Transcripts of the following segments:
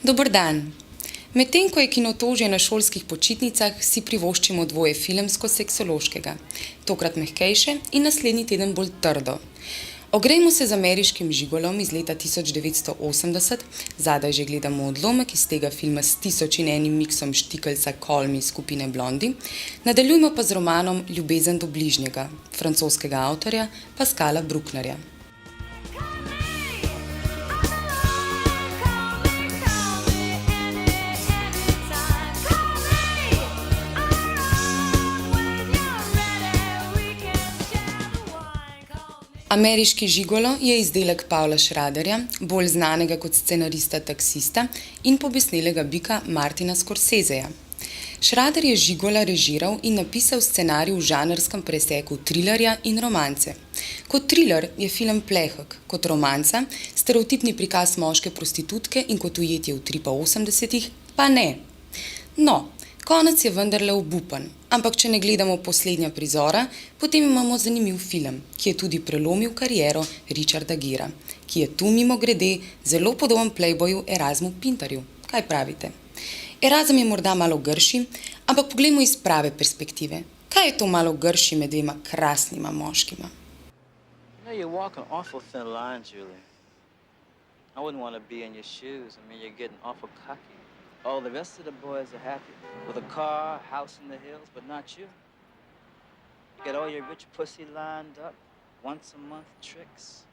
Dober dan. Medtem ko je kinotožje na šolskih počitnicah, si privoščimo dvoje filmsko-seksološkega, tokrat mehkejše in naslednji teden bolj trdo. Ogrejmo se z Ameriškim žigolom iz leta 1980, zadaj že gledamo odlomek iz tega filma s 1001 miksom štikelca Call Me skupine Blondie, nadaljujmo pa z romanom Ljubezen do bližnjega, francoskega avtorja Pascala Brucknerja. Ameriški žigolo je izdelek Pavla Schraderja, bolj znanega kot scenarista Taksista in pobesnelega bika Martina Scorseseja. Schrader je Žigola režiral in napisal scenarij v žanrskem preseku trilerja in romance. Kot triler je film plehek, kot romanca stereotipni prikaz moške prostitutke in kot ujetje v tripa 80-ih pa ne. No, konec je vendarle obupen, ampak če ne gledamo poslednja prizora, potem imamo zanimiv film, ki je tudi prelomil kariero Richarda Gera, ki je tu mimogrede zelo podoben playboyu Erasmu Pintarju. Kaj pravite? Erasm je morda malo grši, ampak poglejmo iz prave perspektive. Kaj je to malo grši med dvema krasnima moškima? You're walking awful thin line, Julie. I wouldn't want to be in your shoes. You're getting awful cocky. Oh, the rest of the boys are happy. With a car, house in the hills, but not you. You got all your rich pussy lined up, once a month tricks,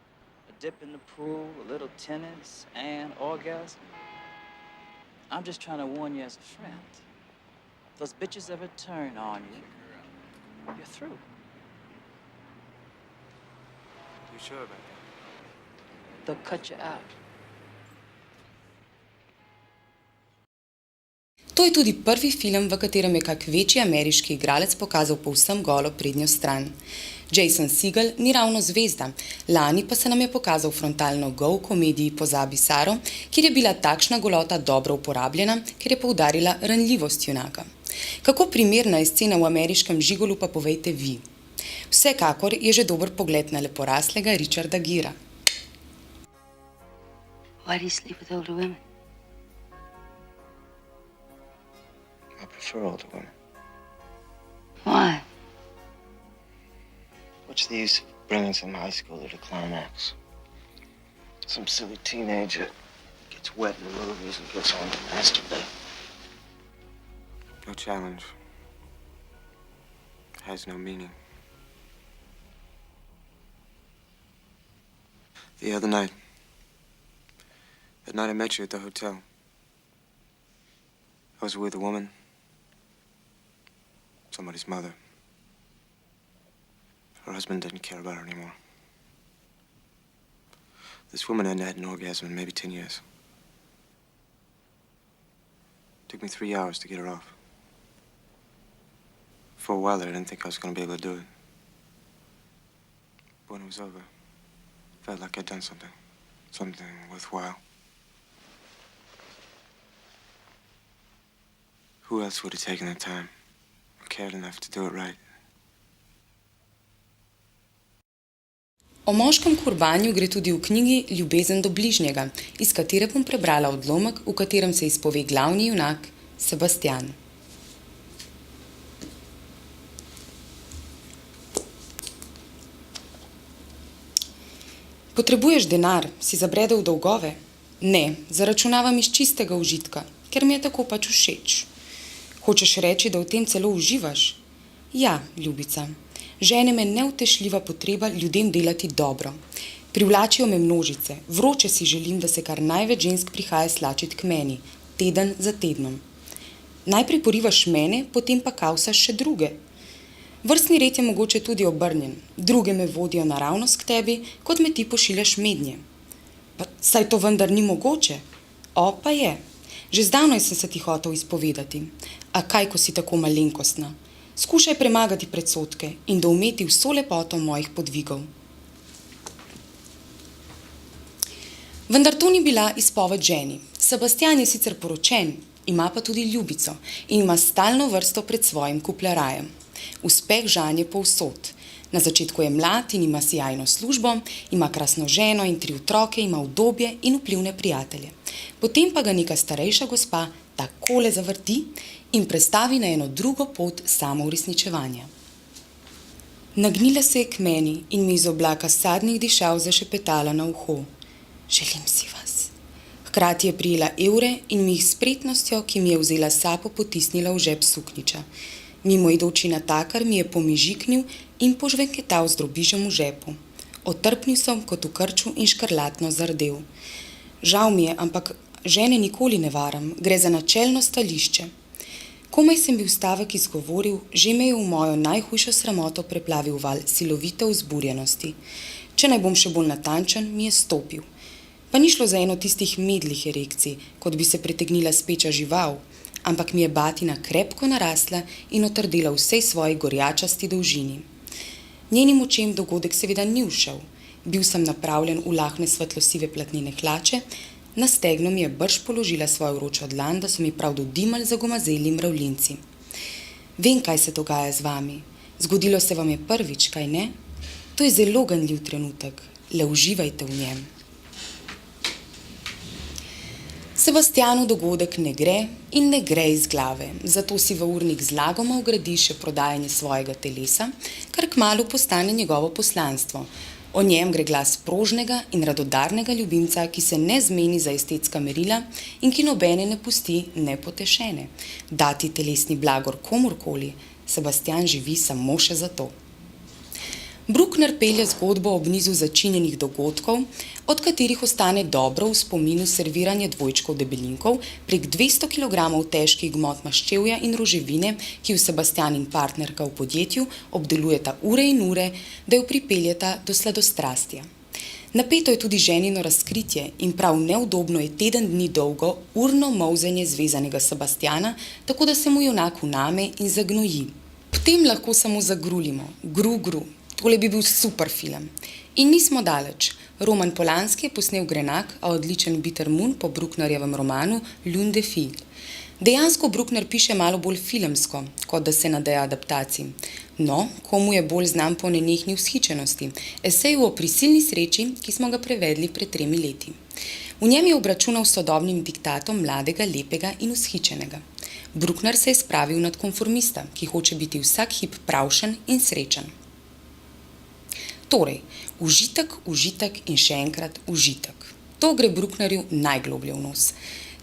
a dip in the pool, a little tennis, and orgasm. I'm just trying to warn you as a friend. If those bitches ever turn on you, you're through. You sure about that? They'll cut you out. To je tudi prvi film, v katerem je kak večji ameriški igralec pokazal povsem golo prednjo stran. Jason Segel ni ravno zvezda, lani pa se nam je pokazal frontalno go v komediji Pozabi Saro, kjer je bila takšna golota dobro uporabljena, ker je poudarila ranljivost junaka. Kako primerna je scena v Ameriškem žigolu, pa povejte vi. Vsekakor je že dober pogled na leporaslega Richarda Gera. Why do you sleep with older women? I prefer older women. Why? What's the use of bringing some high schooler to climax? Some silly teenager gets wet in the movies and gets on to masturbate. No challenge has no meaning. The other night, that night I met you at the hotel, I was with a woman, somebody's mother. Her husband didn't care about her anymore. This woman hadn't had an orgasm in maybe 10 years. It took me 3 hours to get her off. For a while there, I didn't think I was going to be able to do it. But when it was over, I felt like I'd done something worthwhile. Who else would have taken the time or cared enough to do it right? O moškem kurbanju gre tudi v knjigi Ljubezen do bližnjega, iz katere bom prebrala odlomek, v katerem se izpove glavni junak Sebastian. Potrebuješ denar, si zabredel v dolgove? Ne, zaračunavam iz čistega užitka, ker mi je tako pač všeč. Hočeš reči, da v tem celo uživaš? Ja, ljubica. Žene me neutešljiva potreba ljudem delati dobro. Privlačijo me množice, vroče si želim, da se kar največ žensk prihaja slačit k meni, teden za tednom. Najprej porivaš mene, potem pa kavsaš še druge. Vrstni red je mogoče tudi obrnjen. Druge me vodijo naravnost k tebi, kot me ti pošiljaš mednje. Pa saj to vendar ni mogoče? O, pa je. Že zdavnaj sem se ti hotel izpovedati. A kaj, ko si tako malenkostna? Skušaj premagati predsodke in doumeti vso lepoto mojih podvigov. Vendar to ni bila izpoved ženi. Sebastian je sicer poročen, ima pa tudi ljubico in ima stalno vrsto pred svojim kupljarajem. Uspeh žanje povsod. Na začetku je mlad in ima sijajno službo, ima krasno ženo in 3 otroke, ima udobje in vplivne prijatelje. Potem pa ga neka starejša gospa takole zavrti in prestavi na eno drugo pot samouresničevanja. Nagnila se je k meni in mi iz oblaka sadnih dišav zašepetala na uho. Želim si vas. Hkrati je prijela evre in mi jih s spretnostjo, ki mi je vzela sapo, potisnila v žep suknjiča. Mimoidoči natakar mi je pomižiknil in požvenketal z drobižem v žepu. Otrpnil sem kot v krču in škrlatno zardel. Žal mi je, ampak žene nikoli ne varam, gre za načelno stališče. Komaj sem bil stavek izgovoril, že me je v mojo najhujšo sramoto preplavil val silovite vzburjenosti. Če naj bom še bolj natančen, mi je stopil. Pa ni šlo za eno tistih medlih erekcij, kot bi se pritegnila speča žival, ampak mi je batina krepko narasla in otrdela vsej svoji gorjačasti dolžini. Njenim očem dogodek seveda ni všel. Bil sem napravljen v lahne svetlosive platnene hlače, na stegno mi je brž položila svojo vročo dlan, da so mi prav dodimal zagomazeli mravljinci. Vem, kaj se dogaja z vami. Zgodilo se vam je prvič, kaj ne? To je zelo ganljiv trenutek. Le uživajte v njem. Sebastjanu dogodek ne gre in ne gre iz glave, zato si v urnik zlagoma vgradi še prodajanje svojega telesa, kar kmalu postane njegovo poslanstvo. O njem gre glas prožnega in radodarnega ljubimca, ki se ne zmeni za estetska merila in ki nobene ne pusti nepotešene. Dati telesni blagor komurkoli, Sebastjan živi samo še za to. Bruckner pelje zgodbo ob nizu začinjenih dogodkov, od katerih ostane dobro v spominu serviranje dvojčkov debelinkov prek 200 kg težkih gmot maščevja in roževine, ki jo Sebastjan in partnerka v podjetju obdelujeta ure in ure, da jo pripeljeta do sladostrastja. Napeto je tudi ženino razkritje in prav neudobno je teden dni dolgo urno molzenje zvezanega Sebastjana, tako da se mu junak vname in zagnoji. Potem lahko samo zagrulimo, gru. Tole bi bil super film. In nismo daleč. Roman Polanski je posnel grenak, a odličen Bitter Moon po Brucknerjevem romanu Lune de Fille. Dejansko Bruckner piše malo bolj filmsko, kot da se nadeja adaptacij. No, komu je bolj znan po nenehni vzhičenosti, eseju o prisilni sreči, ki smo ga prevedli pred 3 leti. V njem je obračunal s sodobnim diktatom mladega, lepega in vzhičenega. Bruckner se je spravil nad konformista, ki hoče biti vsak hip pravšen in srečen. Torej, užitek in še enkrat užitek. To gre Brucknerju najgloblje v nos.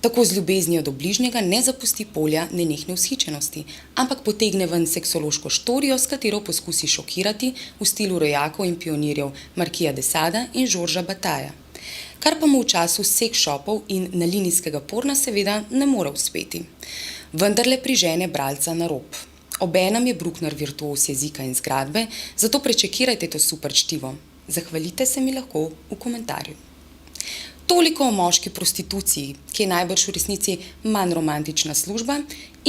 Tako z ljubeznijo do bližnjega ne zapusti polja nenehne vzhičenosti, ampak potegne ven seksološko štorijo, s katero poskusi šokirati v stilu rojakov in pionirjev Marquisa de Sada in Georgesa Bataja. Kar pa mu v času seks-shopov in nalinijskega porna seveda ne more uspeti. Vendarle prižene bralca na rob. Obenem je Bruckner virtuoz jezika in zgradbe, zato prečekirajte to super čtivo. Zahvalite se mi lahko v komentarju. Toliko o moški prostituciji, ki je najbrž v resnici manj romantična služba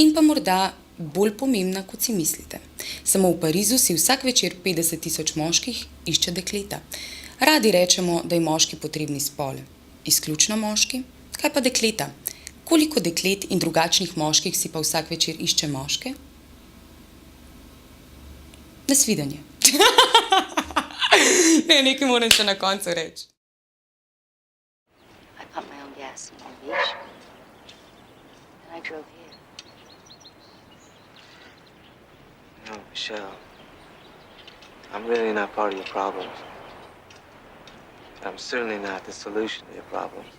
in pa morda bolj pomembna, kot si mislite. Samo v Parizu si vsak večer 50 000 moških išče dekleta. Radi rečemo, da je moški potrebni spol. Izključno moški? Kaj pa dekleta? Koliko deklet in drugačnih moških si pa vsak večer išče moške? Nasvidenje. Ne, nekaj moram še na koncu reči. I pumped my own gas in Long Beach. And I drove here. No, Michelle, I'm really not part of your problems. I'm certainly not the solution to your problems.